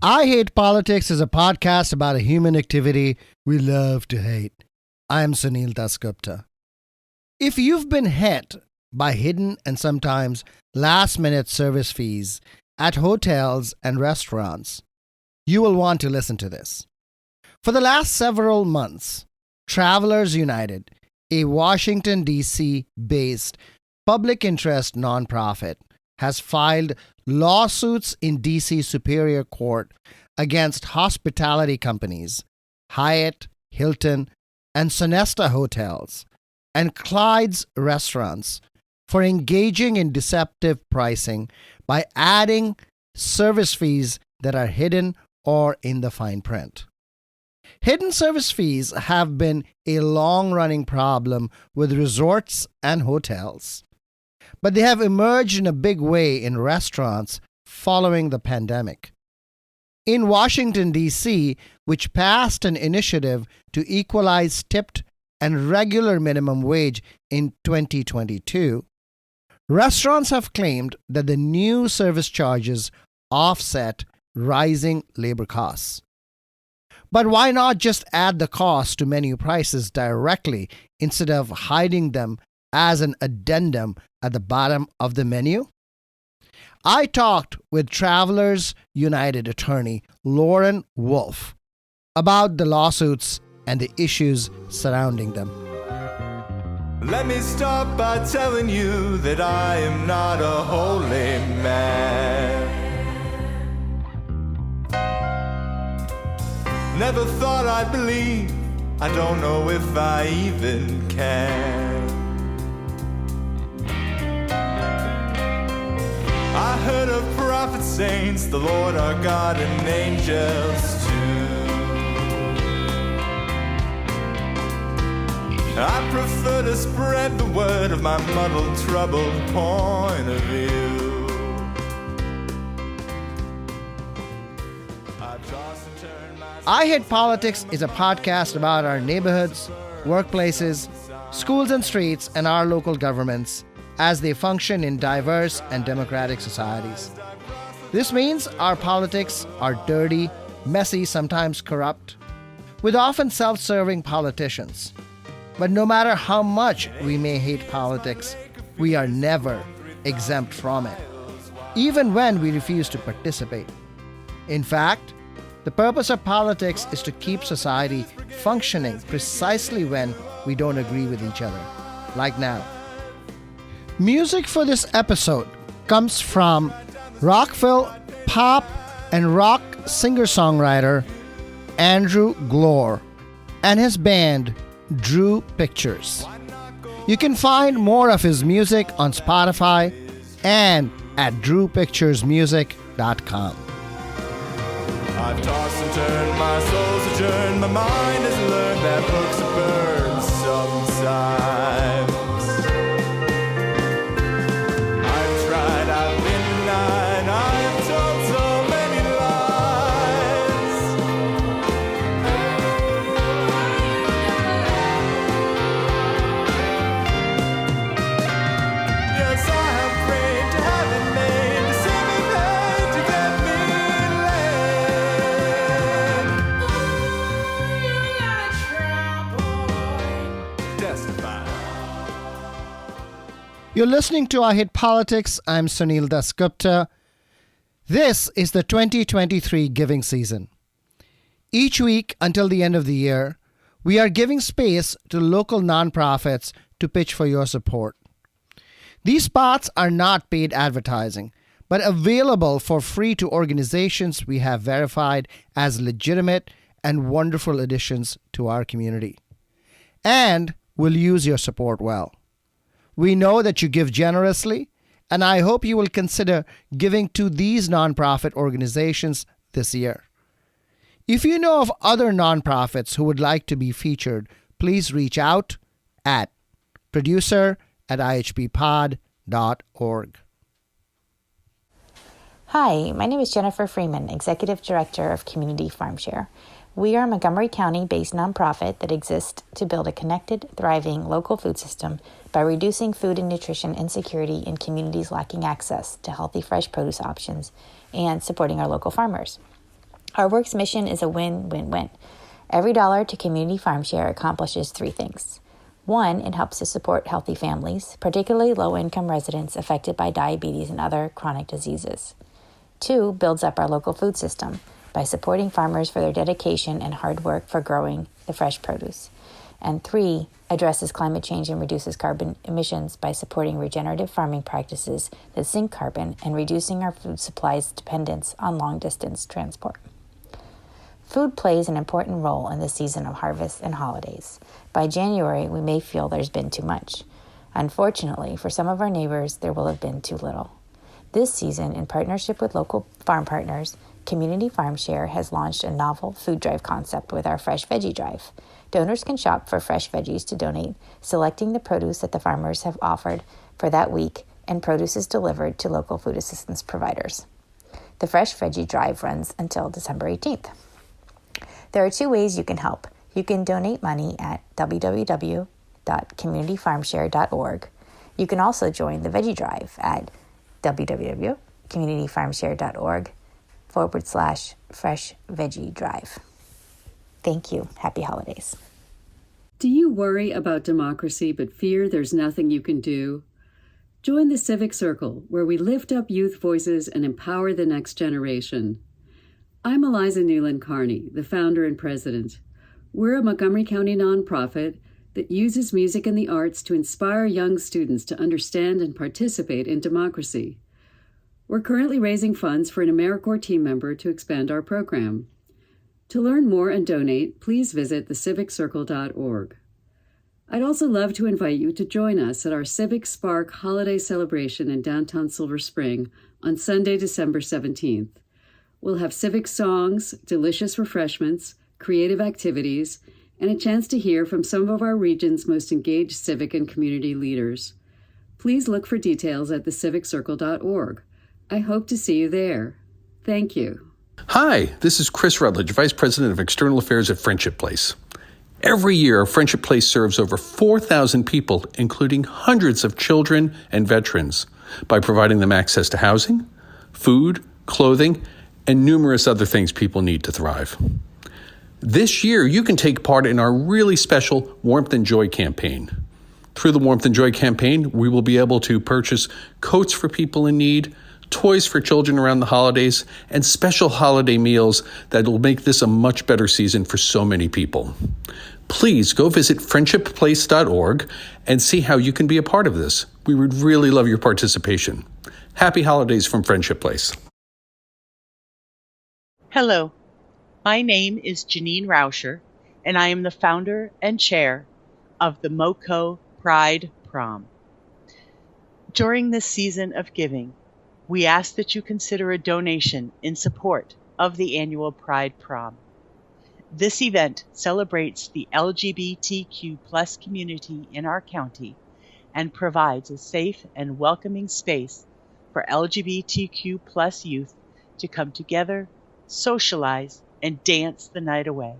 I Hate Politics is a podcast about a human activity we love to hate. I am Sunil Dasgupta. If you've been hit by hidden and sometimes last-minute service fees at hotels and restaurants, you will want to listen to this. For the last several months, Travelers United, a Washington, D.C. based public interest nonprofit, has filed lawsuits in D.C. Superior Court against hospitality companies, Hyatt, Hilton, and Sonesta Hotels, and Clyde's Restaurants for engaging in deceptive pricing by adding service fees that are hidden or in the fine print. Hidden service fees have been a long-running problem with resorts and hotels, but they have emerged in a big way in restaurants following the pandemic. In Washington, D.C., which passed an initiative to equalize tipped and regular minimum wage in 2022, restaurants have claimed that the new service charges offset rising labor costs. But why not just add the cost to menu prices directly instead of hiding them as an addendum at the bottom of the menu? I talked with Travelers United attorney Lauren Wolf about the lawsuits and the issues surrounding them. Let me start by telling you that I am not a holy man. Never thought I'd believe, I don't know if I even can. I heard of prophets, saints, the Lord our God, and angels too. I prefer to spread the word of my muddled, troubled point of view. I Hate Politics is a podcast about our neighborhoods, workplaces, schools and streets, and our local governments as they function in diverse and democratic societies. This means our politics are dirty, messy, sometimes corrupt, with often self-serving politicians. But no matter how much we may hate politics, we are never exempt from it, even when we refuse to participate. In fact, the purpose of politics is to keep society functioning precisely when we don't agree with each other, like now. Music for this episode comes from Rockville pop and rock singer-songwriter Andrew Glore and his band Drew Pictures. You can find more of his music on Spotify and at drewpicturesmusic.com. I've tossed and turned, my soul's adjourned, my mind has learned that books are burned sometimes. I've tried, I've been denied, I've told so many lies. Yes, I have prayed to have it made, to see me paid, to get me You're listening to I Hate Politics. I'm Sunil Dasgupta. This is the 2023 giving season. Each week until the end of the year, we are giving space to local nonprofits to pitch for your support. These spots are not paid advertising, but available for free to organizations we have verified as legitimate and wonderful additions to our community. And we'll use your support well. We know that you give generously, and I hope you will consider giving to these nonprofit organizations this year. If you know of other nonprofits who would like to be featured, please reach out at producer@ihppod.org. Hi, my name is Jennifer Freeman, Executive Director of Community FarmShare. We are a Montgomery County-based nonprofit that exists to build a connected, thriving local food system by reducing food and nutrition insecurity in communities lacking access to healthy, fresh produce options and supporting our local farmers. Our work's mission is a win-win-win. Every dollar to Community FarmShare accomplishes three things. One, it helps to support healthy families, particularly low-income residents affected by diabetes and other chronic diseases. Two, builds up our local food system by supporting farmers for their dedication and hard work for growing the fresh produce. And three, addresses climate change and reduces carbon emissions by supporting regenerative farming practices that sink carbon and reducing our food supply's dependence on long-distance transport. Food plays an important role in the season of harvest and holidays. By January, we may feel there's been too much. Unfortunately, for some of our neighbors, there will have been too little. This season, in partnership with local farm partners, Community FarmShare has launched a novel food drive concept with our Fresh Veggie Drive. Donors can shop for fresh veggies to donate, selecting the produce that the farmers have offered for that week, and produce is delivered to local food assistance providers. The Fresh Veggie Drive runs until December 18th. There are two ways you can help. You can donate money at www.communityfarmshare.org. You can also join the Veggie Drive at www.communityfarmshare.org/Fresh Veggie Drive. Thank you. Happy holidays. Do you worry about democracy but fear there's nothing you can do? Join the Civic Circle, where we lift up youth voices and empower the next generation. I'm Eliza Newland-Carney, the founder and president. We're a Montgomery County nonprofit that uses music and the arts to inspire young students to understand and participate in democracy. We're currently raising funds for an AmeriCorps team member to expand our program. To learn more and donate, please visit theciviccircle.org. I'd also love to invite you to join us at our Civic Spark holiday celebration in downtown Silver Spring on Sunday, December 17th. We'll have civic songs, delicious refreshments, creative activities, and a chance to hear from some of our region's most engaged civic and community leaders. Please look for details at theciviccircle.org. I hope to see you there. Thank you. Hi, this is Chris Rutledge, Vice President of External Affairs at Friendship Place. Every year, Friendship Place serves over 4,000 people, including hundreds of children and veterans, by providing them access to housing, food, clothing, and numerous other things people need to thrive. This year, you can take part in our really special Warmth and Joy campaign. Through the Warmth and Joy campaign, we will be able to purchase coats for people in need, toys for children around the holidays, and special holiday meals that will make this a much better season for so many people. Please go visit friendshipplace.org and see how you can be a part of this. We would really love your participation. Happy holidays from Friendship Place. Hello, my name is Janine Rauscher, and I am the founder and chair of the MoCo Prom. During this season of giving, we ask that you consider a donation in support of the annual Pride Prom. This event celebrates the LGBTQ+ community in our county and provides a safe and welcoming space for LGBTQ+ youth to come together, socialize, and dance the night away.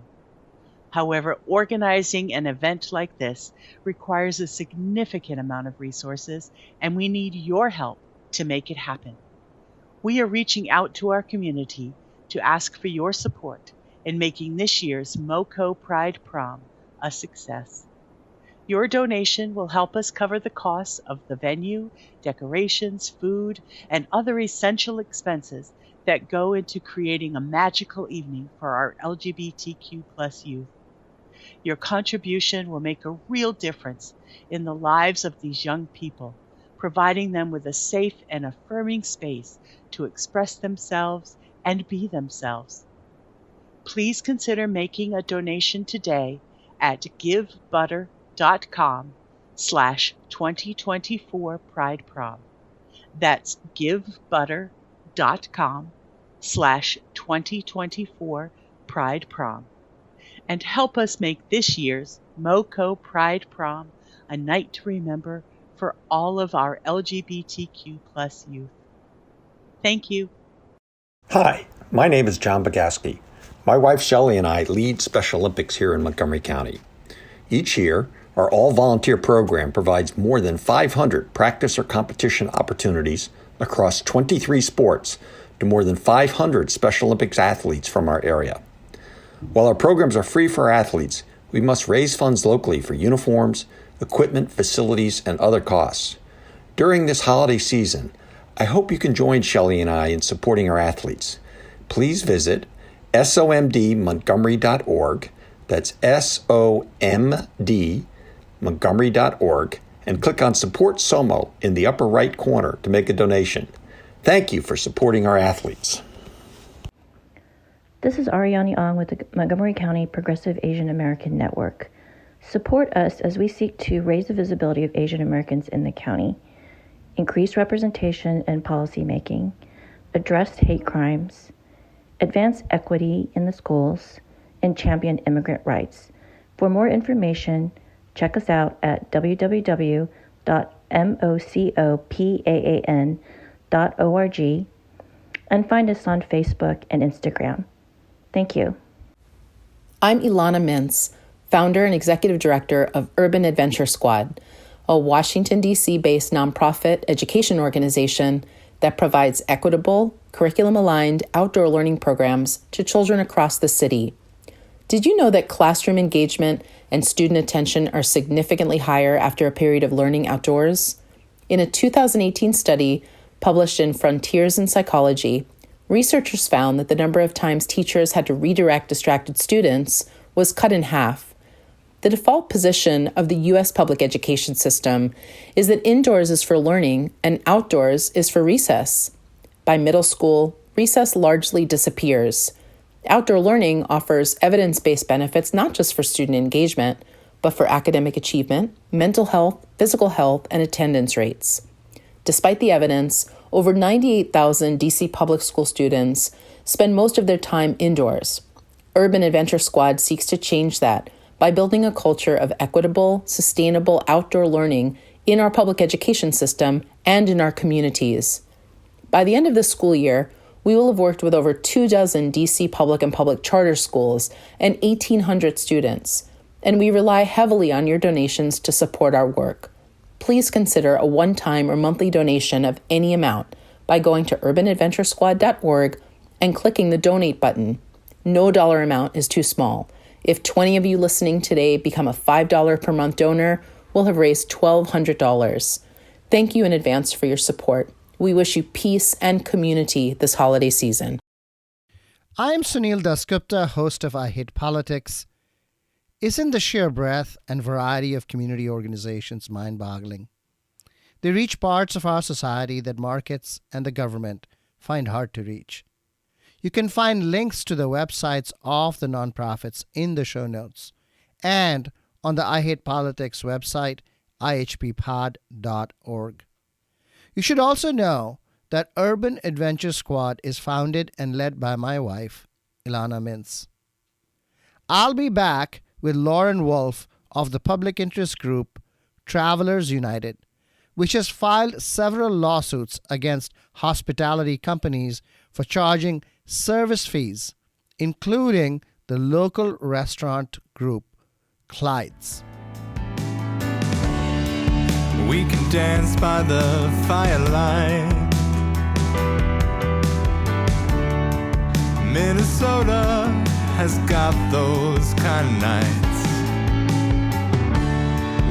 However, organizing an event like this requires a significant amount of resources, and we need your help to make it happen. We are reaching out to our community to ask for your support in making this year's MoCo Pride Prom a success. Your donation will help us cover the costs of the venue, decorations, food, and other essential expenses that go into creating a magical evening for our LGBTQ+ youth. Your contribution will make a real difference in the lives of these young people, providing them with a safe and affirming space to express themselves and be themselves. Please consider making a donation today at givebutter.com/2024 Pride Prom. That's givebutter.com/2024 Pride Prom. And help us make this year's MoCo Pride Prom a night to remember for all of our LGBTQ+ youth. Thank you. Hi, my name is John Bogaski. My wife Shelley and I lead Special Olympics here in Montgomery County. Each year, our all-volunteer program provides more than 500 practice or competition opportunities across 23 sports to more than 500 Special Olympics athletes from our area. While our programs are free for our athletes, we must raise funds locally for uniforms, equipment, facilities, and other costs. During this holiday season, I hope you can join Shelley and I in supporting our athletes. Please visit somdmontgomery.org, that's SOMD Montgomery.org, and click on Support SOMO in the upper right corner to make a donation. Thank you for supporting our athletes. This is Ariane Ong with the Montgomery County Progressive Asian American Network. Support us as we seek to raise the visibility of Asian Americans in the county, increase representation and policy making, address hate crimes, advance equity in the schools, and champion immigrant rights. For more information, check us out at www.mocopaan.org and find us on Facebook and Instagram. Thank you. I'm Ilana Mintz, founder and executive director of Urban Adventure Squad, a Washington, D.C. based nonprofit education organization that provides equitable, curriculum-aligned outdoor learning programs to children across the city. Did you know that classroom engagement and student attention are significantly higher after a period of learning outdoors? In a 2018 study published in Frontiers in Psychology, researchers found that the number of times teachers had to redirect distracted students was cut in half. The default position of the U.S. public education system is that indoors is for learning and outdoors is for recess. By middle school, recess largely disappears. Outdoor learning offers evidence-based benefits not just for student engagement, but for academic achievement, mental health, physical health, and attendance rates. Despite the evidence, over 98,000 D.C. public school students spend most of their time indoors. Urban Adventure Squad seeks to change that by building a culture of equitable, sustainable outdoor learning in our public education system and in our communities. By the end of the school year, we will have worked with over 24 D.C. public and public charter schools and 1,800 students, and we rely heavily on your donations to support our work. Please consider a one-time or monthly donation of any amount by going to urbanadventuresquad.org and clicking the donate button. No dollar amount is too small. If 20 of you listening today become a $5 per month donor, we'll have raised $1,200. Thank you in advance for your support. We wish you peace and community this holiday season. I'm Sunil Dasgupta, host of I Hate Politics. Isn't the sheer breadth and variety of community organizations mind-boggling? They reach parts of our society that markets and the government find hard to reach. You can find links to the websites of the nonprofits in the show notes and on the I Hate Politics website, ihppod.org. You should also know that Urban Adventure Squad is founded and led by my wife, Ilana Mintz. I'll be back with Lauren Wolf of the public interest group Travelers United, which has filed several lawsuits against hospitality companies for charging service fees, including the local restaurant group Clyde's. We can dance by the firelight. Minnesota has got those kind of nights.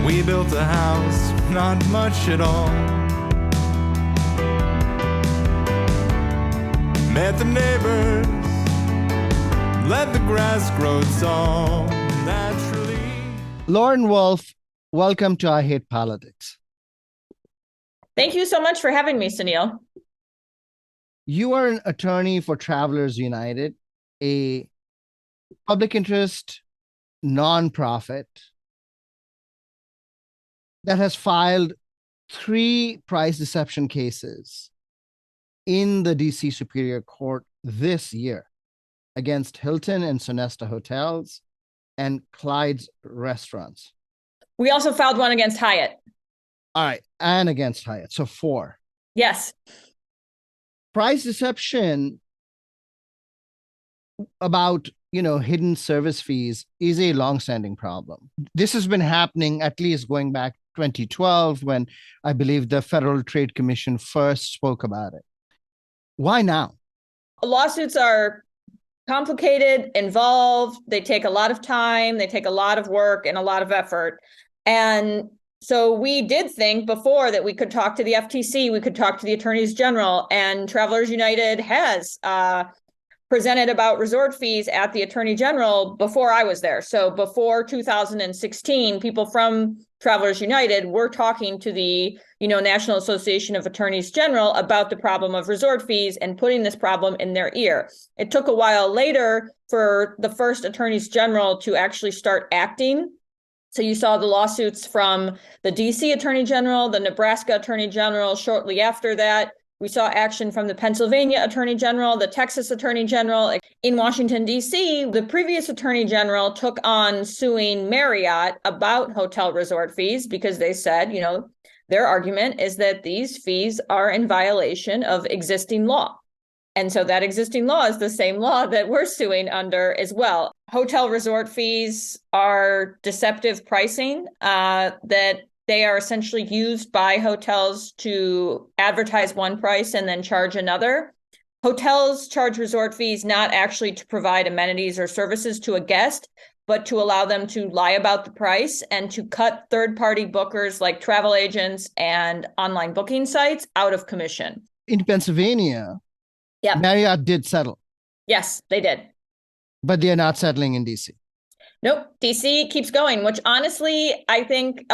We built a house, not much at all. Met the neighbors, let the grass grow tall naturally. Lauren Wolf, welcome to I Hate Politics. Thank you so much for having me, Sunil. You are an attorney for Travelers United, a public interest nonprofit that has filed 3 price deception cases in the DC Superior Court this year against Hilton and Sonesta Hotels and Clyde's Restaurants. We also filed one against Hyatt. All right, and against Hyatt, so 4. Yes. Price deception about, hidden service fees is a long-standing problem. This has been happening at least going back 2012 when I believe the Federal Trade Commission first spoke about it. Why now? Lawsuits are complicated, involved. They take a lot of time. They take a lot of work and a lot of effort. And so we did think before that we could talk to the FTC, we could talk to the attorneys general, and Travelers United has presented about resort fees at the Attorney General before I was there. So before 2016, people from Travelers United were talking to the National Association of Attorneys General about the problem of resort fees and putting this problem in their ear. It took a while later for the first attorneys general to actually start acting. So you saw the lawsuits from the DC Attorney General, the Nebraska Attorney General shortly after that. We saw action from the Pennsylvania Attorney General, the Texas Attorney General. In Washington, D.C., the previous Attorney General took on suing Marriott about hotel resort fees because they said, their argument is that these fees are in violation of existing law. And so that existing law is the same law that we're suing under as well. Hotel resort fees are deceptive pricing that they are essentially used by hotels to advertise one price and then charge another. Hotels charge resort fees not actually to provide amenities or services to a guest, but to allow them to lie about the price and to cut third-party bookers like travel agents and online booking sites out of commission. In Pennsylvania, Marriott did settle. Yes, they did. But they're not settling in DC. Nope. DC keeps going, which honestly, I think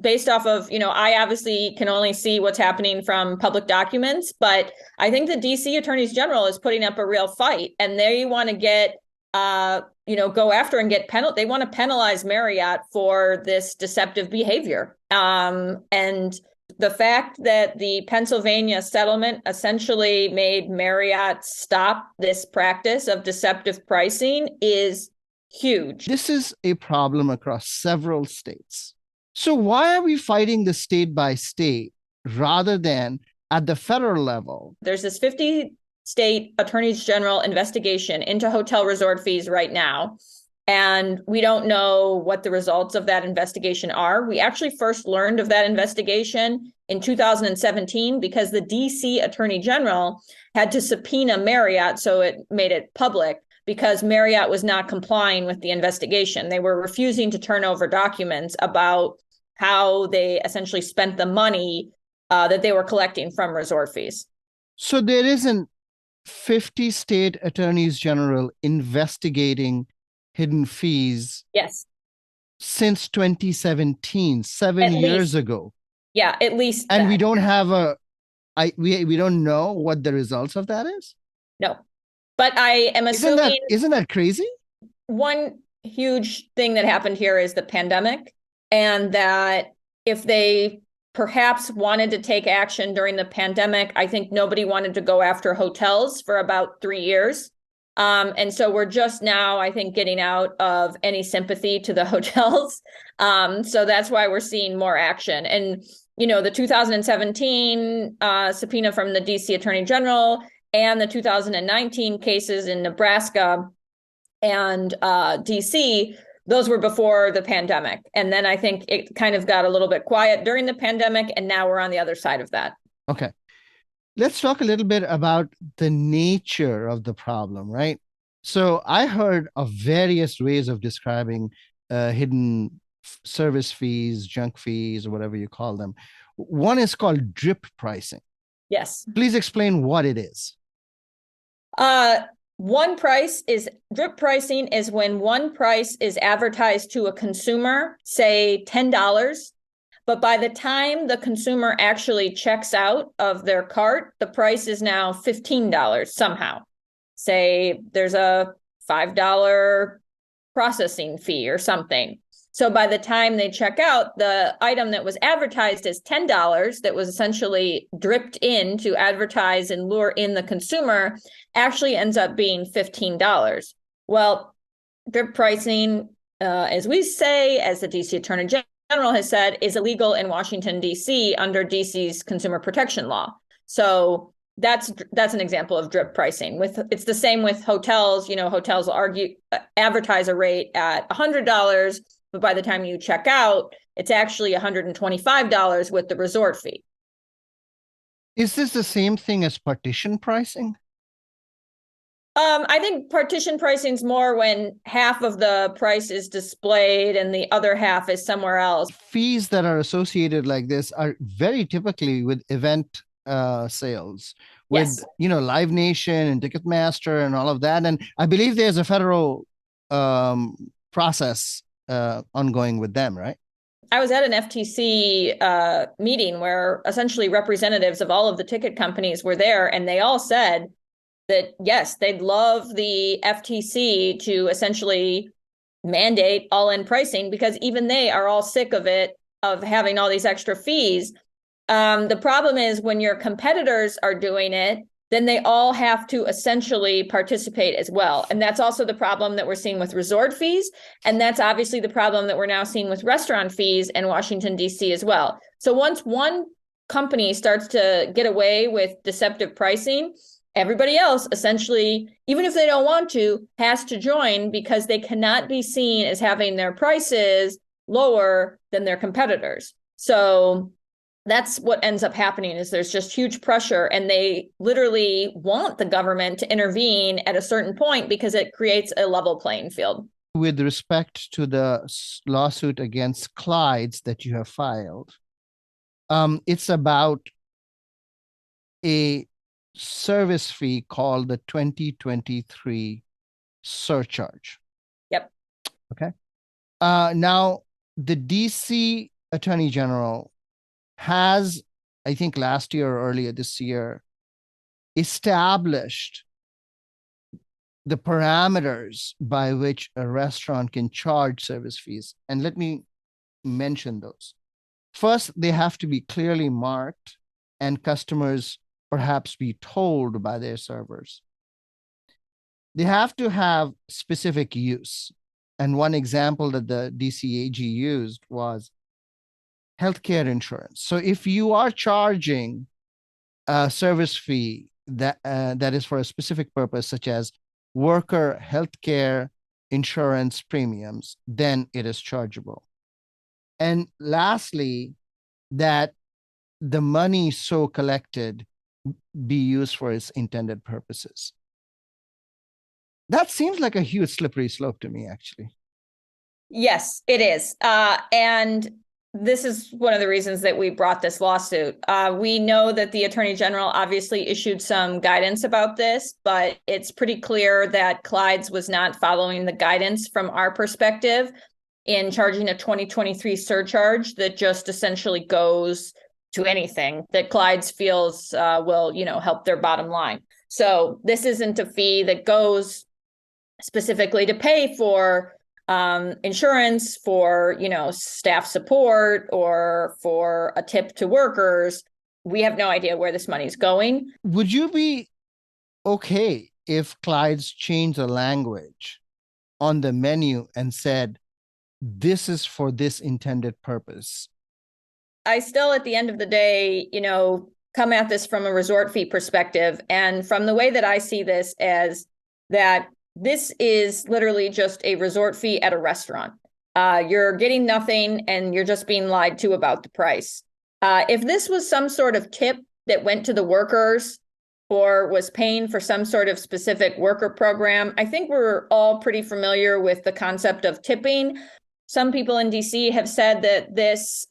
based off of, I obviously can only see what's happening from public documents, but I think the DC Attorneys General is putting up a real fight and they want to get, go after and get they want to penalize Marriott for this deceptive behavior. And the fact that the Pennsylvania settlement essentially made Marriott stop this practice of deceptive pricing is huge. This is a problem across several states. So why are we fighting the state by state rather than at the federal level? There's this 50-state attorneys general investigation into hotel resort fees right now. And we don't know what the results of that investigation are. We actually first learned of that investigation in 2017 because the DC Attorney General had to subpoena Marriott, so it made it public, because Marriott was not complying with the investigation. They were refusing to turn over documents about how they essentially spent the money that they were collecting from resort fees. So there isn't 50 state attorneys general investigating hidden fees. Yes. Since 2017, 7 years ago. Yeah, at least. And we don't have we don't know what the results of that is? No. But I am assuming... Isn't that crazy? One huge thing that happened here is the pandemic, and that if they perhaps wanted to take action during the pandemic, I think nobody wanted to go after hotels for about 3 years. And so we're just now, I think, getting out of any sympathy to the hotels. So that's why we're seeing more action. And, the 2017 subpoena from the DC Attorney General and the 2019 cases in Nebraska and DC, those were before the pandemic. And then I think it kind of got a little bit quiet during the pandemic, and now we're on the other side of that. Okay. Let's talk a little bit about the nature of the problem, right? So I heard of various ways of describing hidden service fees, junk fees, or whatever you call them. One is called drip pricing. Yes. Please explain what it is. Drip pricing is when one price is advertised to a consumer, say $10, but by the time the consumer actually checks out of their cart, the price is now $15 somehow. Say there's a $5 processing fee or something. So by the time they check out, the item that was advertised as $10 that was essentially dripped in to advertise and lure in the consumer actually ends up being $15. Well, drip pricing, as we say, as the DC Attorney General has said, is illegal in Washington, D.C. under D.C.'s consumer protection law. So that's an example of drip pricing. It's the same with hotels. Hotels advertise a rate at $100, but by the time you check out, it's actually $125 with the resort fee. Is this the same thing as partition pricing? I think partition pricing is more when half of the price is displayed and the other half is somewhere else. Fees that are associated like this are very typically with event sales, with Yes. Live Nation and Ticketmaster and all of that. And I believe there's a federal process ongoing with them, right? I was at an FTC meeting where essentially representatives of all of the ticket companies were there, and they all said that, yes, they'd love the FTC to essentially mandate all-in pricing because even they are all sick of it, of having all these extra fees. The problem is when your competitors are doing it, then they all have to essentially participate as well. And that's also the problem that we're seeing with resort fees. And that's obviously the problem that we're now seeing with restaurant fees in Washington, D.C. as well. So once one company starts to get away with deceptive pricing, everybody else essentially, even if they don't want to, has to join because they cannot be seen as having their prices lower than their competitors. So that's what ends up happening is there's just huge pressure and they literally want the government to intervene at a certain point because it creates a level playing field. With respect to the lawsuit against Clyde's that you have filed, it's about a service fee called the 2023 surcharge. Yep. Okay. Now, the DC Attorney General has, I think last year or earlier this year, established the parameters by which a restaurant can charge service fees. And let me mention those. First, they have to be clearly marked and customers perhaps be told by their servers. They have to have specific use. And one example that the DCAG used was healthcare insurance. So if you are charging a service fee that is for a specific purpose, such as worker healthcare insurance premiums, then it is chargeable. And lastly, that the money so collected be used for its intended purposes. That seems like a huge slippery slope to me, actually. Yes, it is. And this is one of the reasons that we brought this lawsuit. We know that the Attorney General obviously issued some guidance about this, but it's pretty clear that Clyde's was not following the guidance from our perspective in charging a 2023 surcharge that just essentially goes to anything that Clyde's feels will, help their bottom line. So this isn't a fee that goes specifically to pay for insurance, for, staff support, or for a tip to workers. We have no idea where this money is going. Would you be okay if Clyde's changed the language on the menu and said, this is for this intended purpose? I still, at the end of the day, come at this from a resort fee perspective. And from the way that I see this as that this is literally just a resort fee at a restaurant. You're getting nothing and you're just being lied to about the price. If this was some sort of tip that went to the workers or was paying for some sort of specific worker program, I think we're all pretty familiar with the concept of tipping. Some people in DC have said that this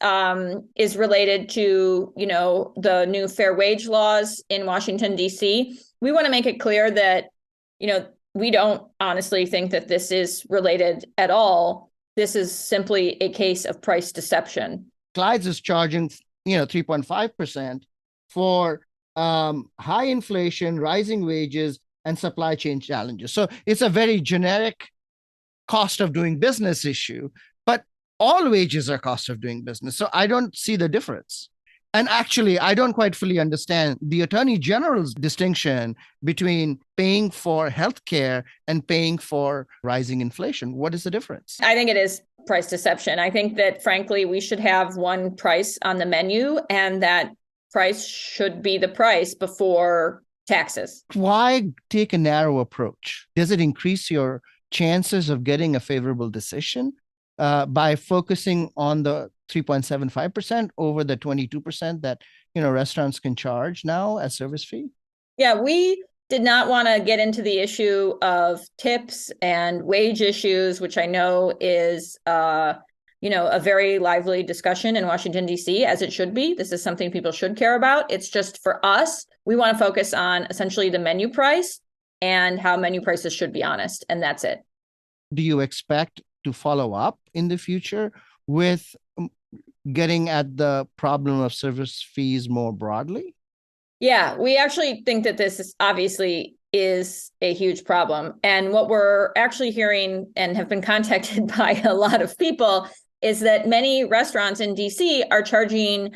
is related to, the new fair wage laws in Washington, DC. We want to make it clear that, we don't honestly think that this is related at all. This is simply a case of price deception. Clyde's is charging, 3.5% for high inflation, rising wages, and supply chain challenges. So it's a very generic cost of doing business issue, but all wages are cost of doing business. So I don't see the difference. And actually, I don't quite fully understand the Attorney General's distinction between paying for healthcare and paying for rising inflation. What is the difference? I think it is price deception. I think that, frankly, we should have one price on the menu, and that price should be the price before taxes. Why take a narrow approach? Does it increase your chances of getting a favorable decision by focusing on the 3.75% over the 22% that restaurants can charge now as service fee? Yeah, we did not want to get into the issue of tips and wage issues, which I know is, a very lively discussion in Washington, D.C., as it should be. This is something people should care about. It's just for us, we want to focus on essentially the menu price and how menu prices should be honest. And that's it. Do you expect to follow up in the future with getting at the problem of service fees more broadly? Yeah, we actually think that this is obviously a huge problem. And what we're actually hearing and have been contacted by a lot of people is that many restaurants in DC are charging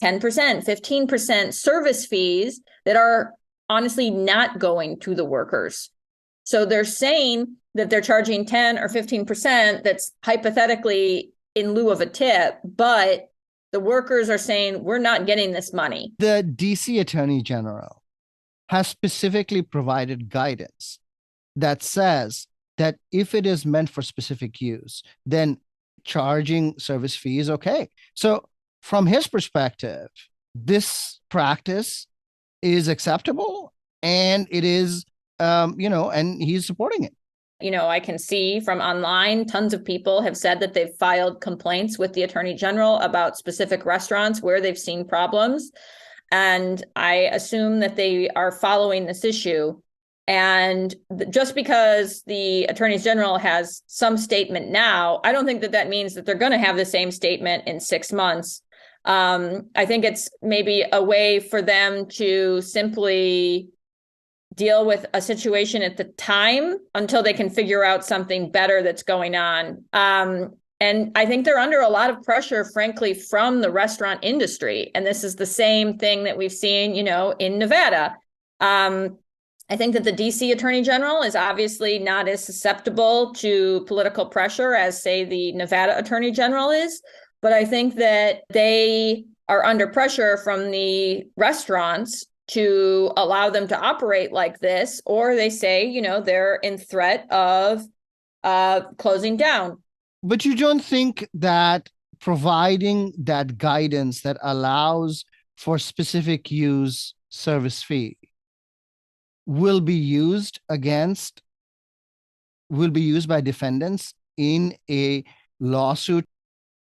10%, 15% service fees that are honestly not going to the workers. So they're saying that they're charging 10 or 15% that's hypothetically in lieu of a tip, but the workers are saying we're not getting this money. The DC Attorney General has specifically provided guidance that says that if it is meant for specific use, then charging service fee is okay. So from his perspective, this practice is acceptable and it is, and he's supporting it. I can see from online, tons of people have said that they've filed complaints with the Attorney General about specific restaurants where they've seen problems. And I assume that they are following this issue. And just because the Attorney General has some statement now, I don't think that means that they're going to have the same statement in 6 months. I think it's maybe a way for them to simply deal with a situation at the time until they can figure out something better that's going on. And I think they're under a lot of pressure, frankly, from the restaurant industry. And this is the same thing that we've seen, in Nevada. I think that the DC Attorney General is obviously not as susceptible to political pressure as, say, the Nevada Attorney General is. But I think that they are under pressure from the restaurants to allow them to operate like this, or they say, they're in threat of closing down. But you don't think that providing that guidance that allows for specific use service fee will be used by defendants in a lawsuit?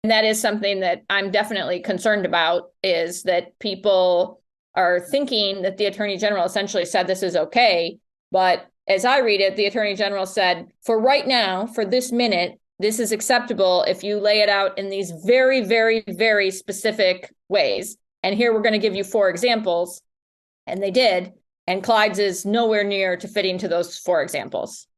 And that is something that I'm definitely concerned about, is that people are thinking that the Attorney General essentially said this is okay. But as I read it, the Attorney General said, for right now, for this minute, this is acceptable if you lay it out in these very, very, very specific ways. And here we're going to give you 4 examples. And they did. And Clyde's is nowhere near to fit into those 4 examples.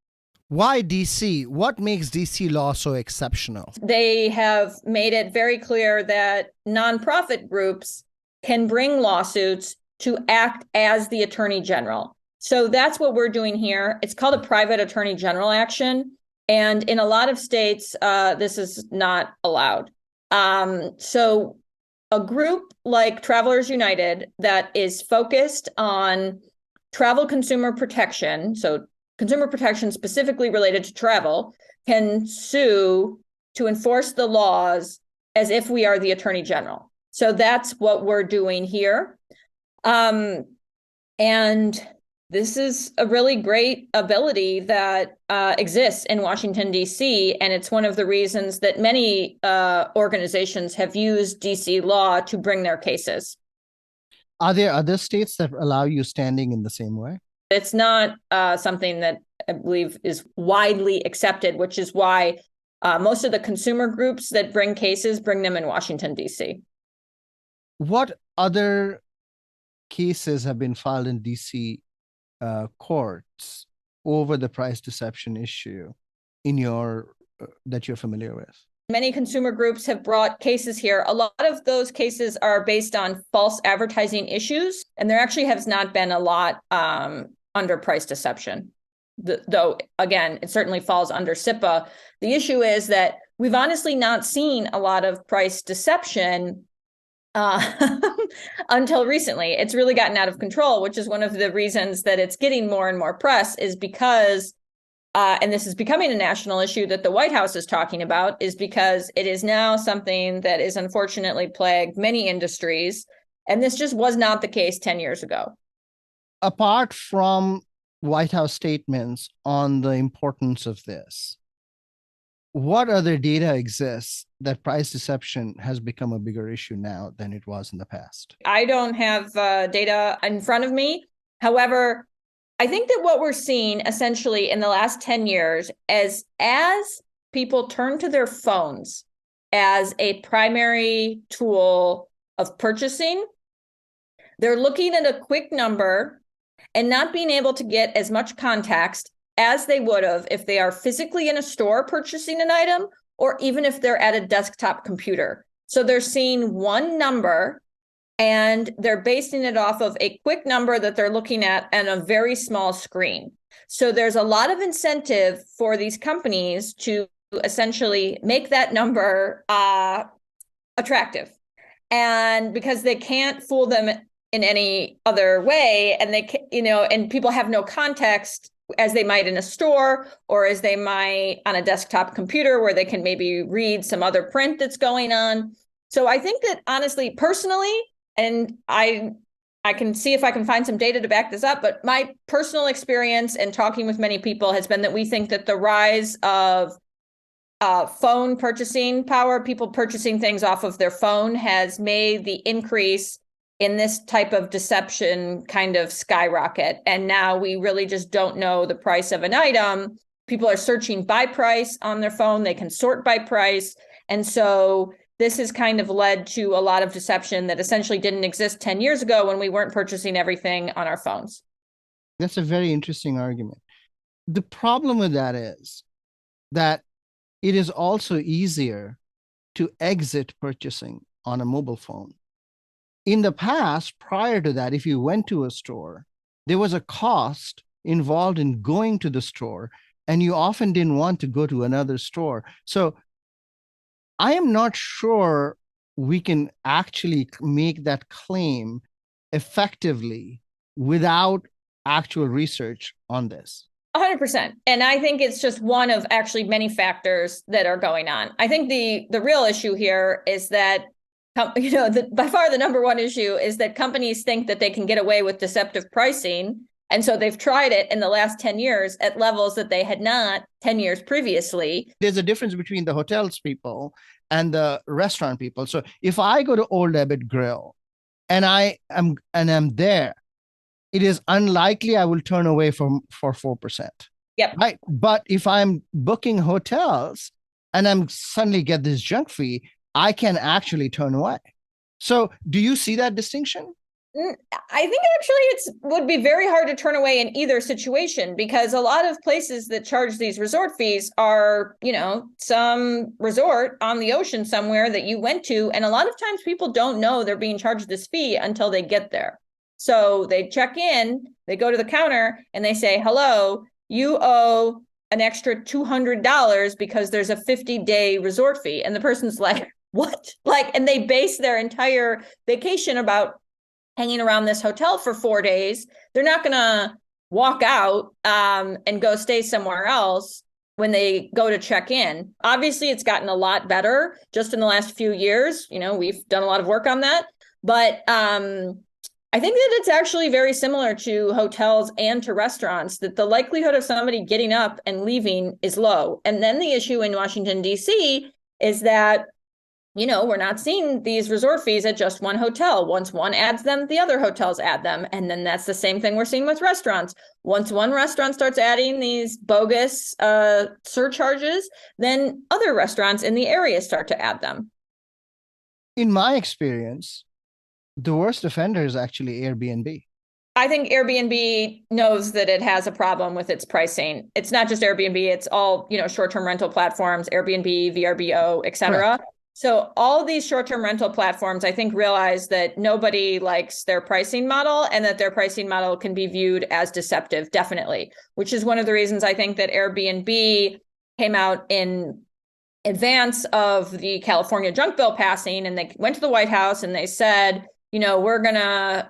Why DC? What makes DC law so exceptional? They have made it very clear that nonprofit groups can bring lawsuits to act as the Attorney General. So that's what we're doing here. It's called a private Attorney General action. And in a lot of states, this is not allowed. So a group like Travelers United that is focused on travel consumer protection, so consumer protection specifically related to travel, can sue to enforce the laws as if we are the Attorney General. So that's what we're doing here. And this is a really great ability that exists in Washington, D.C., and it's one of the reasons that many organizations have used D.C. law to bring their cases. Are there other states that allow you standing in the same way? It's not something that I believe is widely accepted, which is why most of the consumer groups that bring cases bring them in Washington, D.C. What other cases have been filed in DC courts over the price deception issue that you're familiar with? Many consumer groups have brought cases here. A lot of those cases are based on false advertising issues, and there actually has not been a lot under price deception. Though, again, it certainly falls under SIPA. The issue is that we've honestly not seen a lot of price deception until recently. It's really gotten out of control, which is one of the reasons that it's getting more and more press, is because, and this is becoming a national issue that the White House is talking about, is because it is now something that is unfortunately plagued many industries. And this just was not the case 10 years ago. apart from White House statements on the importance of this, what other data exists that price deception has become a bigger issue now than it was in the past? I don't have data in front of me. However, I think that what we're seeing essentially in the last 10 years is as people turn to their phones as a primary tool of purchasing, they're looking at a quick number and not being able to get as much context as they would have if they are physically in a store purchasing an item, or even if they're at a desktop computer. So they're seeing one number and they're basing it off of a quick number that they're looking at on a very small screen. So there's a lot of incentive for these companies to essentially make that number attractive. And because they can't fool them in any other way, and and people have no context as they might in a store or as they might on a desktop computer where they can maybe read some other print that's going on. So I think that honestly, personally, and I can see if I can find some data to back this up, but my personal experience and talking with many people has been that we think that the rise of phone purchasing power, people purchasing things off of their phone, has made the increase in this type of deception kind of skyrocket. And now we really just don't know the price of an item. People are searching by price on their phone. They can sort by price. And so this has kind of led to a lot of deception that essentially didn't exist 10 years ago when we weren't purchasing everything on our phones. That's a very interesting argument. The problem with that is that it is also easier to exit purchasing on a mobile phone. In the past, prior to that, if you went to a store, there was a cost involved in going to the store, and you often didn't want to go to another store. So I am not sure we can actually make that claim effectively without actual research on this. 100%. And I think it's just one of actually many factors that are going on. I think the real issue here is that by far the number one issue is that companies think that they can get away with deceptive pricing. And so they've tried it in the last 10 years at levels that they had not 10 years previously. There's a difference between the hotels people and the restaurant people. So if I go to Old Abbott Grill and I'm there, it is unlikely I will turn away for 4%. Yep. Right. But if I'm booking hotels and I'm suddenly get this junk fee, I can actually turn away. So do you see that distinction? I think actually it would be very hard to turn away in either situation, because a lot of places that charge these resort fees are, some resort on the ocean somewhere that you went to. And a lot of times people don't know they're being charged this fee until they get there. So they check in, they go to the counter and they say, hello, you owe an extra $200 because there's a 50-day resort fee. And the person's like, what? And they base their entire vacation about hanging around this hotel for 4 days. They're not going to walk out and go stay somewhere else when they go to check in. Obviously, it's gotten a lot better just in the last few years. We've done a lot of work on that. But I think that it's actually very similar to hotels and to restaurants, that the likelihood of somebody getting up and leaving is low. And then the issue in Washington, D.C. is that we're not seeing these resort fees at just one hotel. Once one adds them, the other hotels add them. And then that's the same thing we're seeing with restaurants. Once one restaurant starts adding these bogus surcharges, then other restaurants in the area start to add them. In my experience, the worst offender is actually Airbnb. I think Airbnb knows that it has a problem with its pricing. It's not just Airbnb, it's all, short-term rental platforms, Airbnb, VRBO, et cetera. Correct. So all these short-term rental platforms, I think, realize that nobody likes their pricing model and that their pricing model can be viewed as deceptive, definitely, which is one of the reasons I think that Airbnb came out in advance of the California junk bill passing, and they went to the White House and they said, we're going to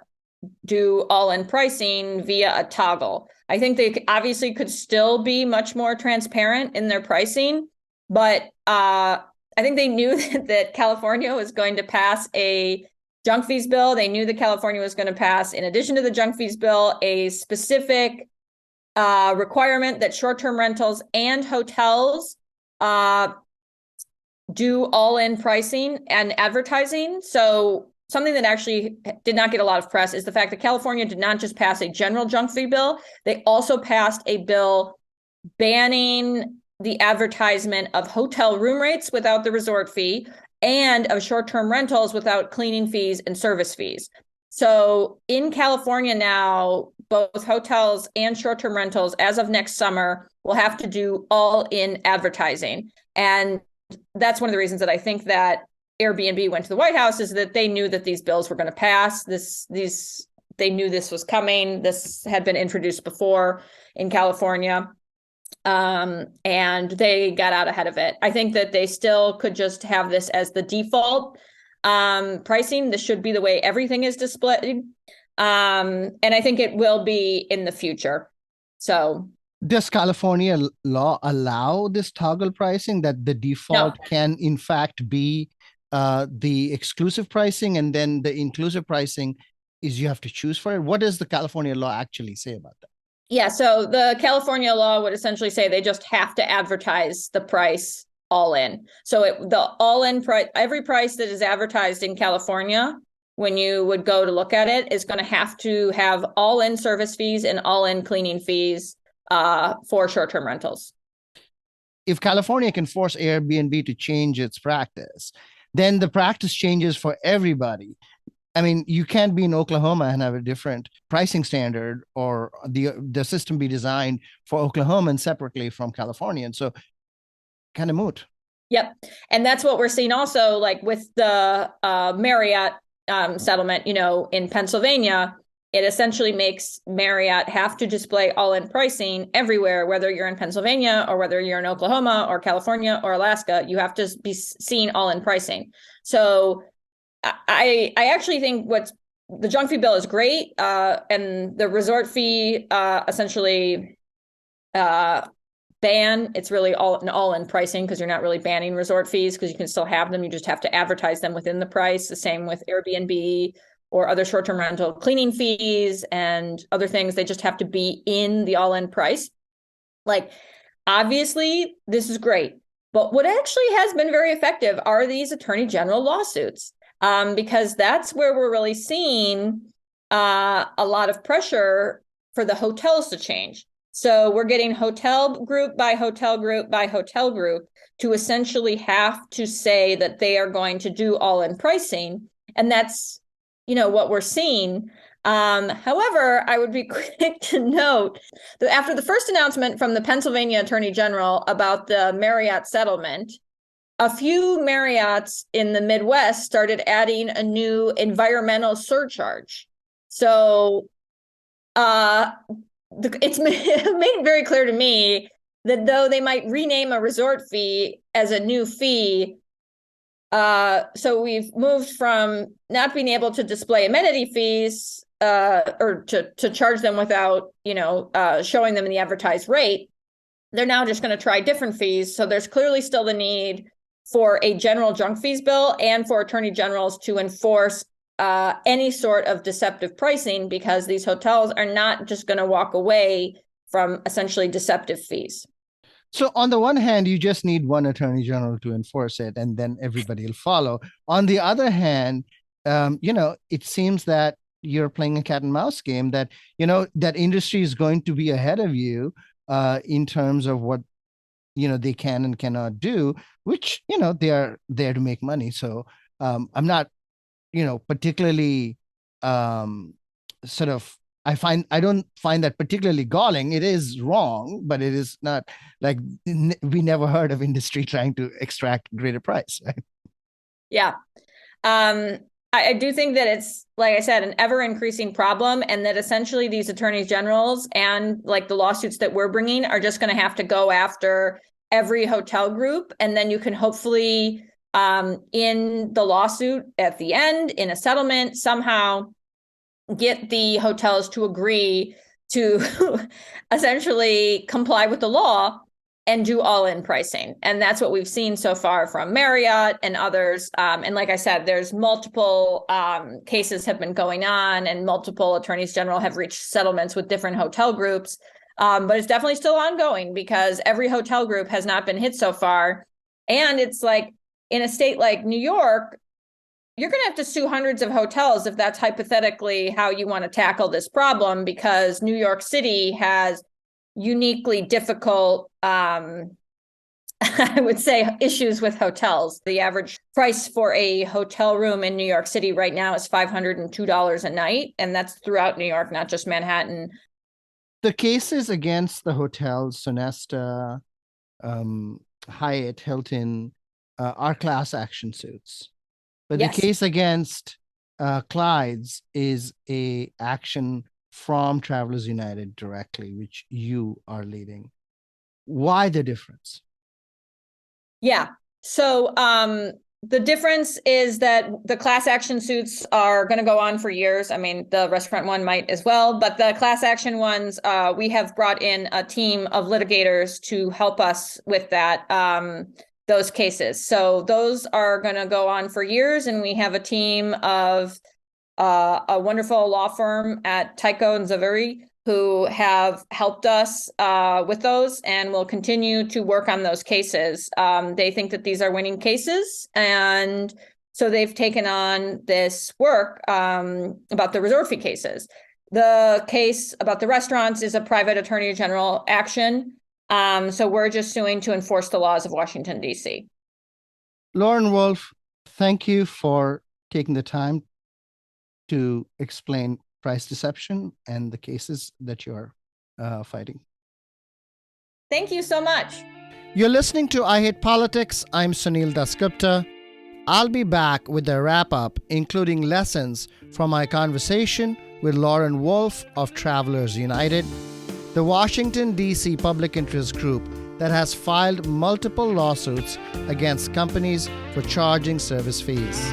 do all-in pricing via a toggle. I think they obviously could still be much more transparent in their pricing, but I think they knew that California was going to pass a junk fees bill. They knew that California was going to pass, in addition to the junk fees bill, a specific requirement that short-term rentals and hotels do all-in pricing and advertising. So something that actually did not get a lot of press is the fact that California did not just pass a general junk fee bill, they also passed a bill banning the advertisement of hotel room rates without the resort fee and of short-term rentals without cleaning fees and service fees. So in California now, both hotels and short-term rentals, as of next summer, will have to do all-in advertising. And that's one of the reasons that I think that Airbnb went to the White House, is that they knew that these bills were going to pass. They knew this was coming. This had been introduced before in California. And they got out ahead of it. I think that they still could just have this as the default pricing. This should be the way everything is displayed. And I think it will be in the future. So does California law allow this toggle pricing, that the default can in fact be the exclusive pricing, and then the inclusive pricing is you have to choose for it? What does the California law actually say about that? Yeah, so the California law would essentially say they just have to advertise the price all in. So the all-in price, every price that is advertised in California, when you would go to look at it, is going to have all-in service fees and all-in cleaning fees for short-term rentals. If California can force Airbnb to change its practice, then the practice changes for everybody. I mean, you can't be in Oklahoma and have a different pricing standard, or the system be designed for Oklahomans separately from California. And so kind of moot. Yep. And that's what we're seeing also, like with the Marriott settlement, in Pennsylvania. It essentially makes Marriott have to display all-in pricing everywhere, whether you're in Pennsylvania or whether you're in Oklahoma or California or Alaska. You have to be seeing all-in pricing. So I actually think the junk fee bill is great, and the resort fee essentially ban. It's really an all-in pricing, because you're not really banning resort fees, because you can still have them. You just have to advertise them within the price. The same with Airbnb or other short-term rental cleaning fees and other things. They just have to be in the all-in price. Like, obviously, this is great. But what actually has been very effective are these attorney general lawsuits, because that's where we're really seeing a lot of pressure for the hotels to change. So we're getting hotel group by hotel group by hotel group to essentially have to say that they are going to do all-in pricing. And that's what we're seeing. However, I would be quick to note that after the first announcement from the Pennsylvania Attorney General about the Marriott settlement, a few Marriotts in the Midwest started adding a new environmental surcharge. So it's made it very clear to me that though they might rename a resort fee as a new fee, so we've moved from not being able to display amenity fees or to charge them without, showing them in the advertised rate. They're now just going to try different fees. So there's clearly still the need for a general junk fees bill and for attorney generals to enforce any sort of deceptive pricing, because these hotels are not just going to walk away from essentially deceptive fees. So on the one hand, you just need one attorney general to enforce it, and then everybody will follow. On the other hand, it seems that you're playing a cat and mouse game, that, that industry is going to be ahead of you in terms of what, they can and cannot do, which, they are there to make money. So I'm not, particularly I don't find that particularly galling. It is wrong, but it is not like we never heard of industry trying to extract greater price, right? Yeah. I do think that it's, like I said, an ever increasing problem, and that essentially these attorneys generals and like the lawsuits that we're bringing are just going to have to go after every hotel group. And then you can hopefully in the lawsuit at the end, in a settlement, somehow get the hotels to agree to essentially comply with the law and do all-in pricing. And that's what we've seen so far from Marriott and others. And like I said, there's multiple cases have been going on, and multiple attorneys general have reached settlements with different hotel groups. But it's definitely still ongoing because every hotel group has not been hit so far. And it's like in a state like New York, you're going to have to sue hundreds of hotels if that's hypothetically how you want to tackle this problem, because New York City has uniquely difficult, I would say, issues with hotels. The average price for a hotel room in New York City right now is $502 a night, and that's throughout New York, not just Manhattan. The cases against the hotels, Sonesta, Hyatt, Hilton, are class action suits. But Yes. the case against Clyde's is a action from Travelers United directly, which you are leading. Why the difference? Yeah. So the difference is that the class action suits are going to go on for years. I mean, the restaurant one might as well, but the class action ones, we have brought in a team of litigators to help us with that, those cases. So those are going to go on for years, and we have a team of a wonderful law firm at Tyco and Zaveri who have helped us with those, and will continue to work on those cases. They think that these are winning cases, and so they've taken on this work about the resort fee cases. The case about the restaurants is a private attorney general action. So we're just suing to enforce the laws of Washington, D.C. Lauren Wolf, thank you for taking the time to explain price deception and the cases that you're fighting. Thank you so much. You're listening to I Hate Politics. I'm Sunil Dasgupta. I'll be back with a wrap-up, including lessons from my conversation with Lauren Wolf of Travelers United, the Washington, D.C. public interest group that has filed multiple lawsuits against companies for charging service fees.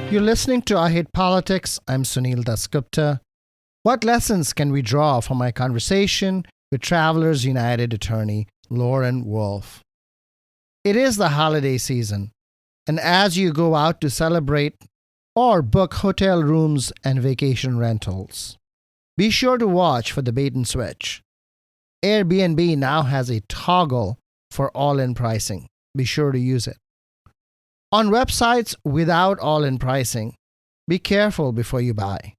You're listening to I Hate Politics. I'm Sunil Dasgupta. What lessons can we draw from my conversation with Travelers United attorney Lauren Wolf? It is the holiday season, and as you go out to celebrate or book hotel rooms and vacation rentals, be sure to watch for the bait and switch. Airbnb now has a toggle for all-in pricing. Be sure to use it. On websites without all-in pricing, be careful before you buy.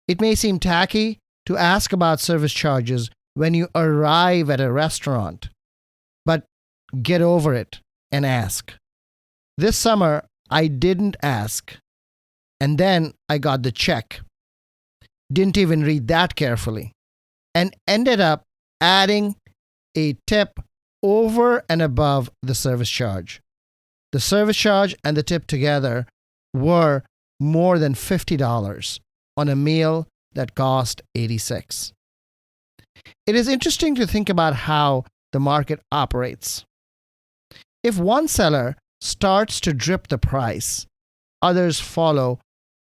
It may seem tacky to ask about service charges when you arrive at a restaurant, but get over it and ask. This summer, I didn't ask, and then I got the check. Didn't even read that carefully, and ended up adding a tip over and above the service charge. The service charge and the tip together were more than $50 on a meal that cost $86. It is interesting to think about how the market operates. If one seller starts to drip the price, others follow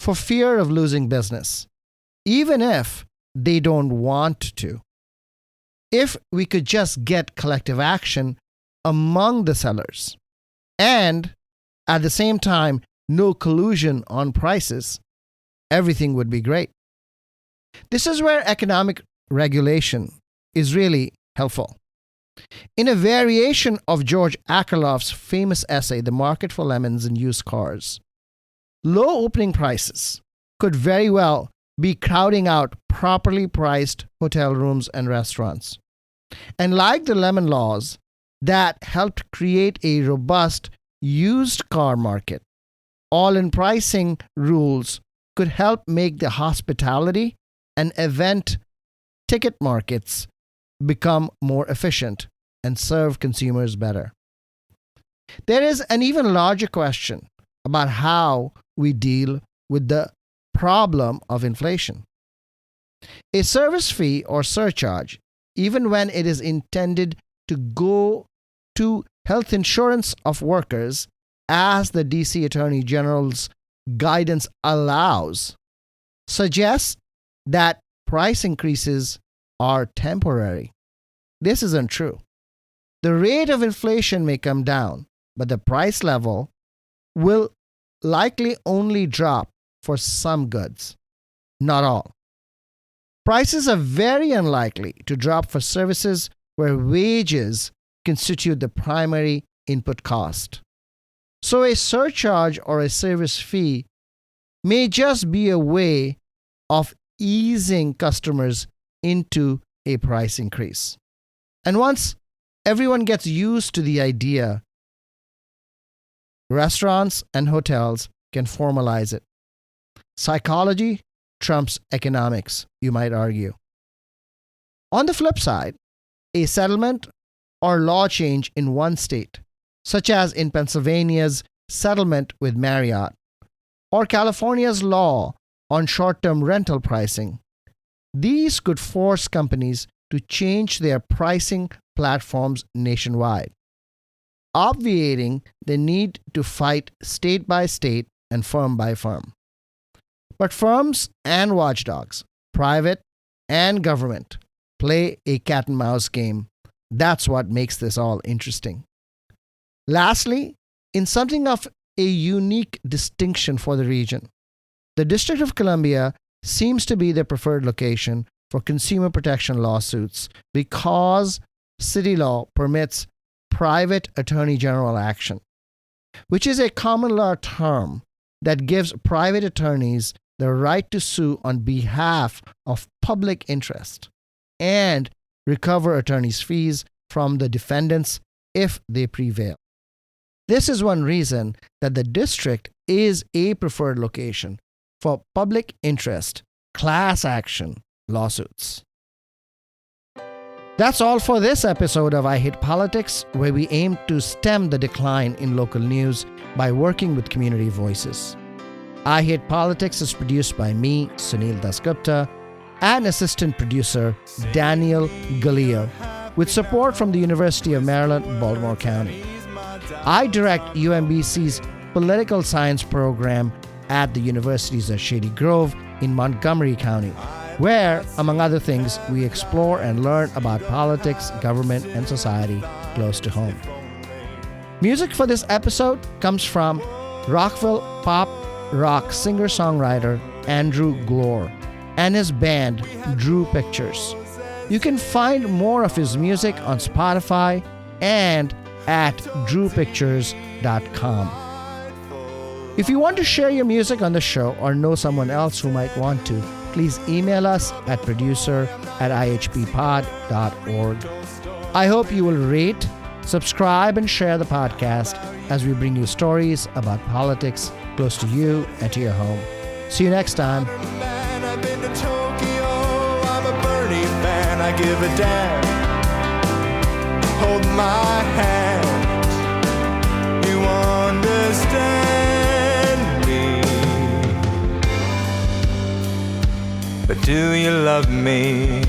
for fear of losing business, even if they don't want to. If we could just get collective action among the sellers, and at the same time, no collusion on prices, everything would be great. This is where economic regulation is really helpful. In a variation of George Akerlof's famous essay, The Market for Lemons in Used Cars, low opening prices could very well be crowding out properly priced hotel rooms and restaurants. And like the lemon laws that helped create a robust used car market, all-in pricing rules could help make the hospitality and event ticket markets become more efficient and serve consumers better. There is an even larger question about how we deal with the problem of inflation. A service fee or surcharge, even when it is intended to go to health insurance of workers, as the DC Attorney General's guidance allows, suggests that price increases are temporary. This isn't true. The rate of inflation may come down, but the price level will likely only drop for some goods, not all. Prices are very unlikely to drop for services where wages constitute the primary input cost. So a surcharge or a service fee may just be a way of easing customers into a price increase. And once everyone gets used to the idea, restaurants and hotels can formalize it. Psychology trumps economics, you might argue. On the flip side, a settlement or law change in one state, such as in Pennsylvania's settlement with Marriott, or California's law on short-term rental pricing, these could force companies to change their pricing platforms nationwide, obviating the need to fight state by state and firm by firm. But firms and watchdogs, private and government, play a cat and mouse game. That's what makes this all interesting. Lastly, in something of a unique distinction for the region, the District of Columbia seems to be the preferred location for consumer protection lawsuits because city law permits private attorney general action, which is a common law term that gives private attorneys the right to sue on behalf of public interest and recover attorneys' fees from the defendants if they prevail. This is one reason that the district is a preferred location for public interest class action lawsuits. That's all for this episode of I Hate Politics, where we aim to stem the decline in local news by working with community voices. I Hate Politics is produced by me, Sunil Dasgupta, and assistant producer Daniel Galileo, with support from the University of Maryland, Baltimore County. I direct UMBC's political science program at the universities of Shady Grove in Montgomery County, where, among other things, we explore and learn about politics, government, and society close to home. Music for this episode comes from Rockville pop rock singer-songwriter Andrew Glore and his band Drew Pictures. You can find more of his music on Spotify and at drewpictures.com. If you want to share your music on the show or know someone else who might want to, please email us at producer@ihppod.org. I hope you will rate, subscribe, and share the podcast as we bring you stories about politics close to you and to your home. See you next time. I've been to Tokyo, I'm a Bernie fan, I give a damn. Hold my hand, you understand me. But do you love me?